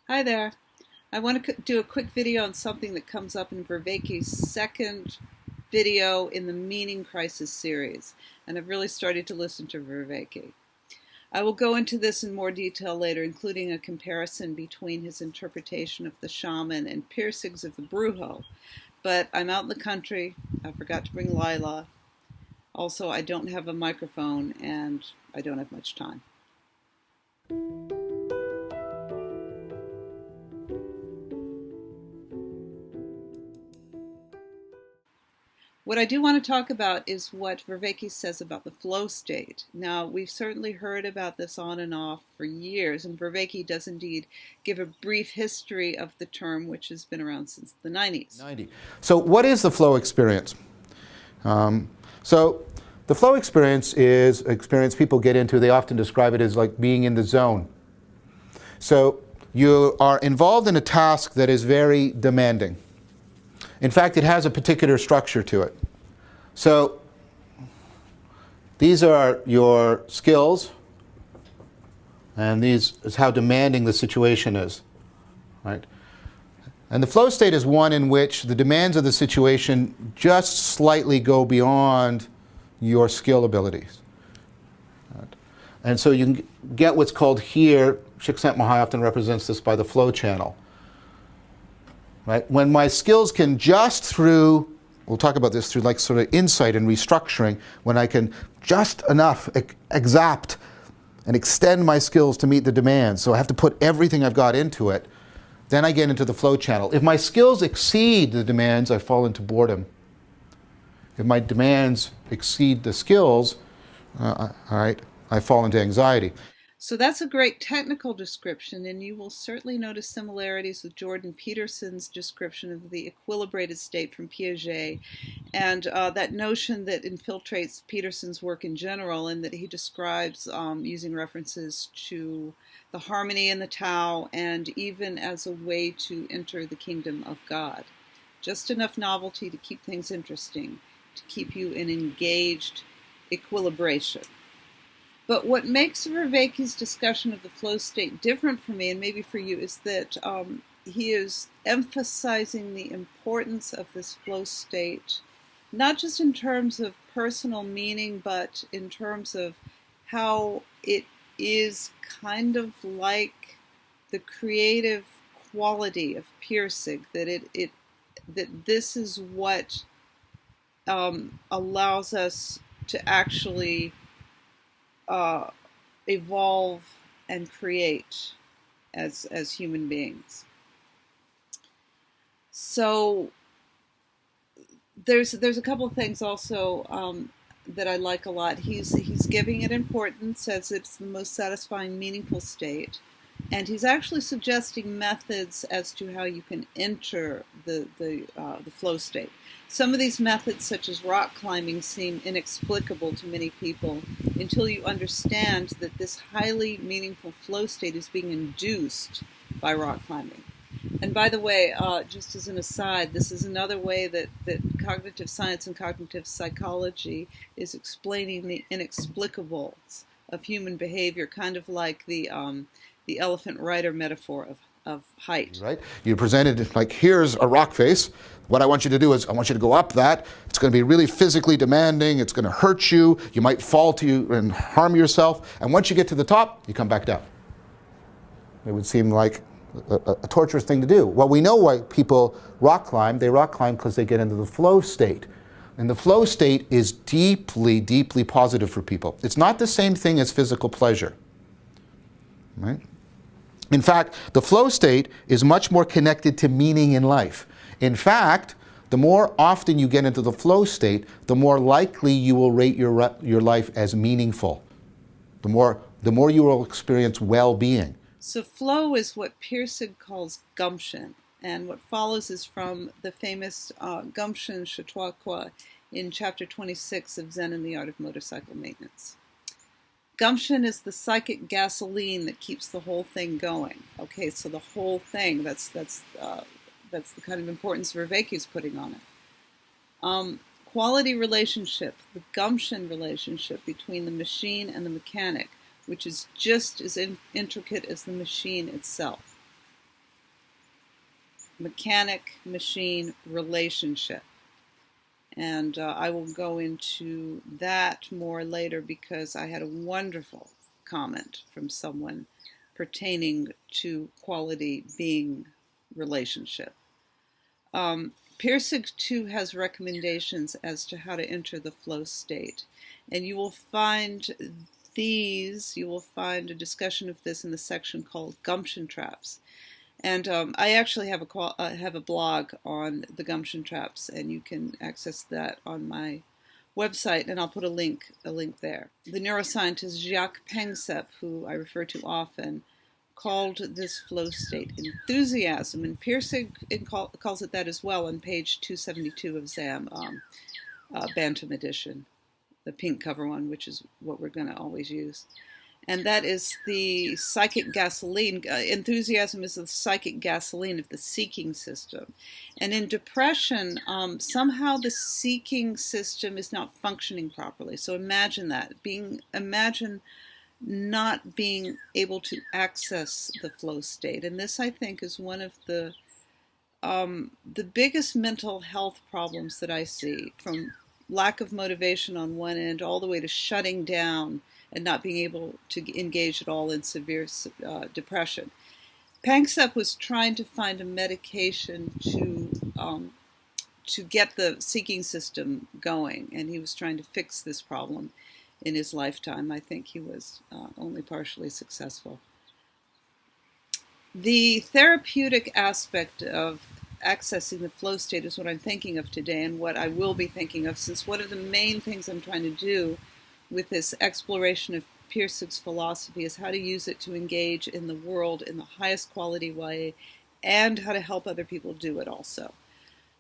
Hi there. I want to do a quick video on something that comes up in Vervaake's second video in the Meaning Crisis series, and I've really started to listen to Vervaeke. I will go into this in more detail later, including a comparison between his interpretation of the shaman and Pirsig's of the Brujo, but I'm out in the country. I forgot to bring Lila. Also, I don't have a microphone, and I don't have much time. What I do want to talk about is what Vervaeke says about the flow state. Now, we've certainly heard about this on and off for years, and Vervaeke does indeed give a brief history of the term, which has been around since the 90s. So what is the flow experience? So the flow experience is an experience people get into. They often describe it as like being in the zone. So you are involved in a task that is very demanding. In fact, it has a particular structure to it. So these are your skills, and these is how demanding the situation is, right? And the flow state is one in which the demands of the situation just slightly go beyond your skill abilities. Right? And so you can get what's called here, Csikszentmihalyi often represents this by the flow channel. Right? When my skills can just through, we'll talk about this through like sort of insight and restructuring, when I can just enough exact and extend my skills to meet the demands, so I have to put everything I've got into it, then I get into the flow channel. If my skills exceed the demands, I fall into boredom. If my demands exceed the skills, all right, I fall into anxiety. So that's a great technical description, and you will certainly notice similarities with Jordan Peterson's description of the equilibrated state from Piaget, and that notion that infiltrates Peterson's work in general, and that he describes using references to the harmony in the Tao, and even as a way to enter the kingdom of God. Just enough novelty to keep things interesting, to keep you in engaged equilibration. But what makes Vervaake's discussion of the flow state different for me, and maybe for you, is that he is emphasizing the importance of this flow state, not just in terms of personal meaning, but in terms of how it is kind of like the creative quality of Pirsig, that this is what allows us to actually evolve and create as human beings. So there's a couple of things also that I like a lot. He's giving it importance as it's the most satisfying, meaningful state, and he's actually suggesting methods as to how you can enter the flow state. Some of these methods, such as rock climbing, seem inexplicable to many people until you understand that this highly meaningful flow state is being induced by rock climbing. And by the way, just as an aside, this is another way that cognitive science and cognitive psychology is explaining the inexplicables of human behavior, kind of like the elephant rider metaphor of height. Right? You presented like, here's a rock face. What I want you to do is I want you to go up that. It's going to be really physically demanding. It's going to hurt you. You might fall to you and harm yourself. And once you get to the top, you come back down. It would seem like a torturous thing to do. Well, we know why people rock climb. They rock climb because they get into the flow state. And the flow state is deeply, deeply positive for people. It's not the same thing as physical pleasure. Right? In fact, the flow state is much more connected to meaning in life. In fact, the more often you get into the flow state, the more likely you will rate your life as meaningful. The more you will experience well-being. So flow is what Pirsig calls gumption, and what follows is from the famous Gumption Chautauqua in chapter 26 of Zen and the Art of Motorcycle Maintenance. Gumption is the psychic gasoline that keeps the whole thing going. Okay, so the whole thing, that's the kind of importance Vervaeke is putting on it. Quality relationship, the Gumption relationship between the machine and the mechanic, which is just as intricate as the machine itself. mechanic-machine relationship. And I will go into that more later because I had a wonderful comment from someone pertaining to quality being relationship. Pirsig too has recommendations as to how to enter the flow state. And you will find a discussion of this in the section called Gumption Traps. And I actually have a blog on the Gumption Traps, and you can access that on my website, and I'll put a link there. The neuroscientist Jaak Panksepp, who I refer to often, called this flow state enthusiasm, and Pirsig calls it that as well on page 272 of ZAM, Bantam edition, the pink cover one, which is what we're going to always use. And that is the psychic gasoline. Enthusiasm is the psychic gasoline of the seeking system. And in depression, somehow the seeking system is not functioning properly. So imagine that. Imagine not being able to access the flow state. And this, I think, is one of the biggest mental health problems that I see, from lack of motivation on one end all the way to shutting down and not being able to engage at all in severe depression. Panksepp was trying to find a medication to get the seeking system going, and he was trying to fix this problem in his lifetime. I think he was only partially successful. The therapeutic aspect of accessing the flow state is what I'm thinking of today, and what I will be thinking of, since one of the main things I'm trying to do with this exploration of Pirsig's philosophy is how to use it to engage in the world in the highest quality way, and how to help other people do it also.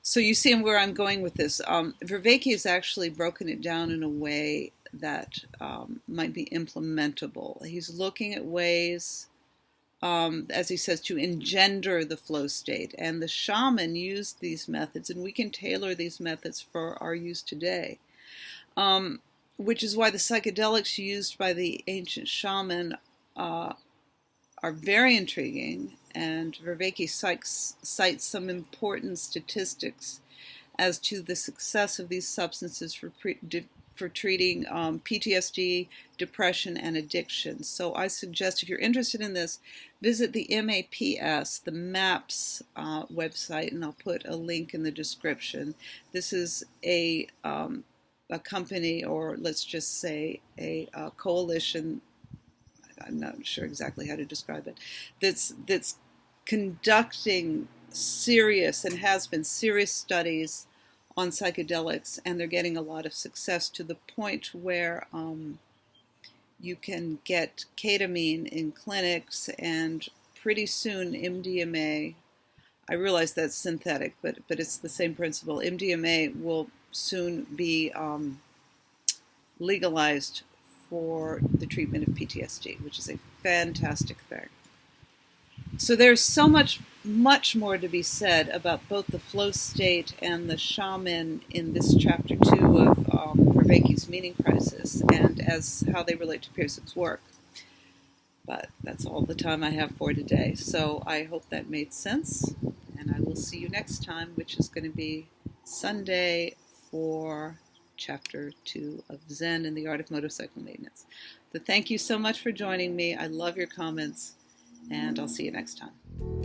So you see where I'm going with this. Vervaeke has actually broken it down in a way that might be implementable. He's looking at ways, as he says, to engender the flow state. And the shaman used these methods, and we can tailor these methods for our use today. Which is why the psychedelics used by the ancient shaman are very intriguing, and Vervaeke cites some important statistics as to the success of these substances for treating PTSD, depression, and addiction. So I suggest, if you're interested in this, visit the MAPS, the MAPS website, and I'll put a link in the description. This is a company, or let's just say a coalition, I'm not sure exactly how to describe it, that's conducting serious, and has been serious, studies on psychedelics, and they're getting a lot of success, to the point where you can get ketamine in clinics, and pretty soon MDMA, I realize that's synthetic, but it's the same principle. MDMA will soon be legalized for the treatment of PTSD, which is a fantastic thing. So there's so much more to be said about both the flow state and the shaman in this chapter 2 of Vervaeke's Meaning Crisis, and as how they relate to Pirsig's work. But that's all the time I have for today. So I hope that made sense, and I will see you next time, which is going to be Sunday for Chapter 2 of Zen and the Art of Motorcycle Maintenance. So thank you so much for joining me. I love your comments, and I'll see you next time.